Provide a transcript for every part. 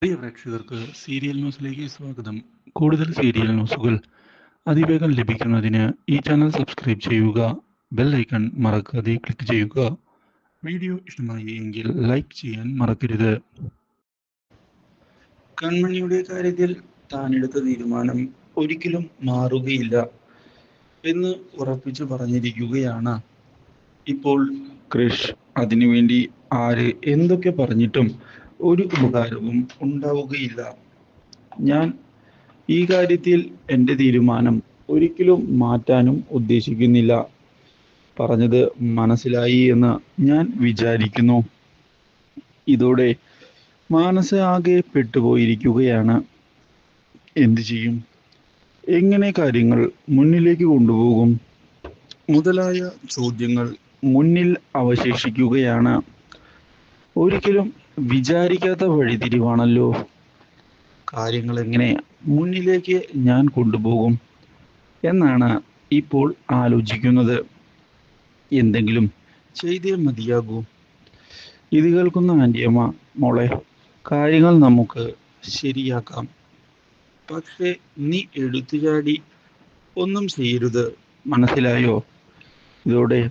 പ്രിയ പ്രേക്ഷകർക്ക് സീരിയൽ ന്യൂസിലേക്ക് സ്വാഗതം. കൂടുതൽ സീരിയൽ ന്യൂസുകൾ അതിവേഗം ലഭിക്കുന്നതിന് ഈ ചാനൽ സബ്സ്ക്രൈബ് ചെയ്യുക. ബെൽ ഐക്കൺ മറക്കാതെ ക്ലിക്ക് ചെയ്യുക. വീഡിയോ ഇഷ്ടമായി എങ്കിൽ ലൈക്ക് ചെയ്യാൻ മറക്കരുത്. കൺമണിയുടെ കാര്യത്തിൽ താനെടുത്ത തീരുമാനം ഒരിക്കലും മാറുകയില്ല എന്ന് ഉറപ്പിച്ചു പറഞ്ഞിരിക്കുകയാണ് ഇപ്പോൾ ക്രിഷ്. അതിനുവേണ്ടി ആര് എന്തൊക്കെ പറഞ്ഞിട്ടും ഒരു ഉപകാരവും ഉണ്ടാവുകയില്ല. ഞാൻ ഈ കാര്യത്തിൽ എൻ്റെ തീരുമാനം ഒരിക്കലും മാറ്റാനും ഉദ്ദേശിക്കുന്നില്ല. പറഞ്ഞത് മനസ്സിലായി എന്ന് ഞാൻ വിചാരിക്കുന്നു. ഇതോടെ മാനസ ആകെ പെട്ടുപോയിരിക്കുകയാണ്. എന്തു ചെയ്യും, എങ്ങനെ കാര്യങ്ങൾ മുന്നിലേക്ക് കൊണ്ടുപോകും മുതലായ ചോദ്യങ്ങൾ മുന്നിൽ അവശേഷിക്കുകയാണ്. ഒരിക്കലും വിചാരിക്കാത്ത വഴിത്തിരിവാണല്ലോ. കാര്യങ്ങൾ എങ്ങനെ മുന്നിലേക്ക് ഞാൻ കൊണ്ടുപോകും എന്നാണ് ഇപ്പോൾ ആലോചിക്കുന്നത്. എന്തെങ്കിലും ചെയ്തേ മതിയാകൂ. ഇത് കേൾക്കുന്ന ആൻറ്റിയമ്മ, മോളെ, കാര്യങ്ങൾ നമുക്ക് ശരിയാക്കാം. പക്ഷേ നീ എടുത്തുചാടി ഒന്നും ചെയ്യരുത്, മനസ്സിലായോ? ഇതോടെ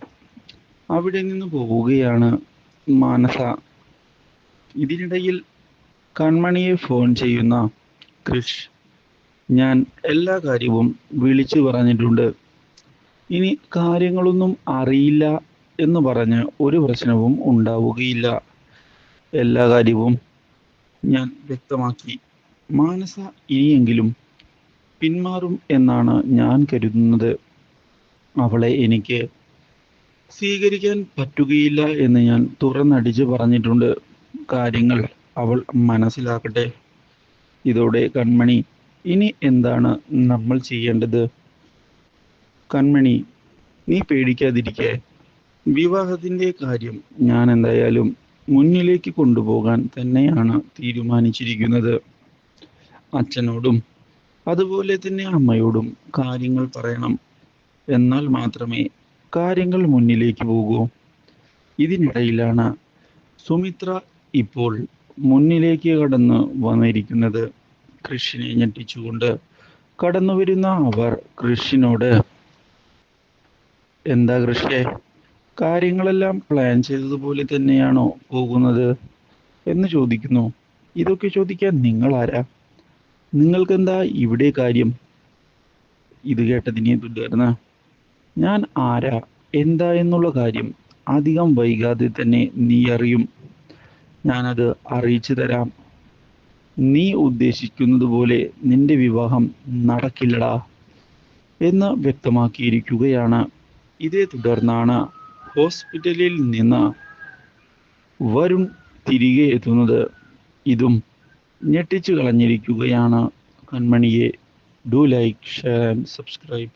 അവിടെ നിന്ന് പോവുകയാണ് മാനസ. ഇതിനിടയിൽ കൺമണിയെ ഫോൺ ചെയ്യുന്ന ക്രിഷ്, ഞാൻ എല്ലാ കാര്യവും വിളിച്ചു പറഞ്ഞിട്ടുണ്ട്. ഇനി കാര്യങ്ങളൊന്നും അറിയില്ല എന്ന് പറഞ്ഞ് ഒരു പ്രശ്നവും ഉണ്ടാവുകയില്ല. എല്ലാ കാര്യവും ഞാൻ വ്യക്തമാക്കി. മാനസ ഇനിയെങ്കിലും പിന്മാറും എന്നാണ് ഞാൻ കരുതുന്നത്. അവളെ എനിക്ക് സ്വീകരിക്കാൻ പറ്റുകയില്ല എന്ന് ഞാൻ തുറന്നടിച്ച് പറഞ്ഞിട്ടുണ്ട്. കാര്യങ്ങൾ അവൾ മനസ്സിലാക്കട്ടെ. ഇതോടെ കൺമണി, ഇനി എന്താണ് നമ്മൾ ചെയ്യേണ്ടത്? കൺമണി, നീ പേടിക്കാതിരിക്കെ. വിവാഹത്തിൻ്റെ കാര്യം ഞാൻ എന്തായാലും മുന്നിലേക്ക് കൊണ്ടുപോകാൻ തന്നെയാണ് തീരുമാനിച്ചിരിക്കുന്നത്. അച്ഛനോടും അതുപോലെ തന്നെ അമ്മയോടും കാര്യങ്ങൾ പറയണം. എന്നാൽ മാത്രമേ കാര്യങ്ങൾ മുന്നിലേക്ക് പോകൂ. ഇതിനിടയിലാണ് സുമിത്ര ഇപ്പോൾ മുന്നിലേക്ക് കടന്നു വന്നിരിക്കുന്നത്. കൃഷിനെ ഞെട്ടിച്ചുകൊണ്ട് കടന്നു വരുന്ന അവർ കൃഷിനോട്, എന്താ കൃഷിയെ, കാര്യങ്ങളെല്ലാം പ്ലാൻ ചെയ്തതുപോലെ തന്നെയാണോ പോകുന്നത് എന്ന് ചോദിക്കുന്നു. ഇതൊക്കെ ചോദിക്കാൻ നിങ്ങളാരാ? നിങ്ങൾക്കെന്താ ഇവിടെ കാര്യം? ഇത് കേട്ടതിനെ തുടർന്ന്, ഞാൻ ആരാ എന്താ എന്നുള്ള കാര്യം അധികം വൈകാതെ തന്നെ നീ അറിയും. ഞാനത് അറിയിച്ചു തരാം. നീ ഉദ്ദേശിക്കുന്നത് പോലെ നിന്റെ വിവാഹം നടക്കില്ലടാ എന്ന് വ്യക്തമാക്കിയിരിക്കുകയാണ്. ഇതേ തുടർന്നാണ് ഹോസ്പിറ്റലിൽ നിന്ന് വരുൺ തിരികെ എത്തുന്നത്. ഇതും ഞെട്ടിച്ചു കളഞ്ഞിരിക്കുകയാണ് കൺമണിയെ. Do like, share and subscribe.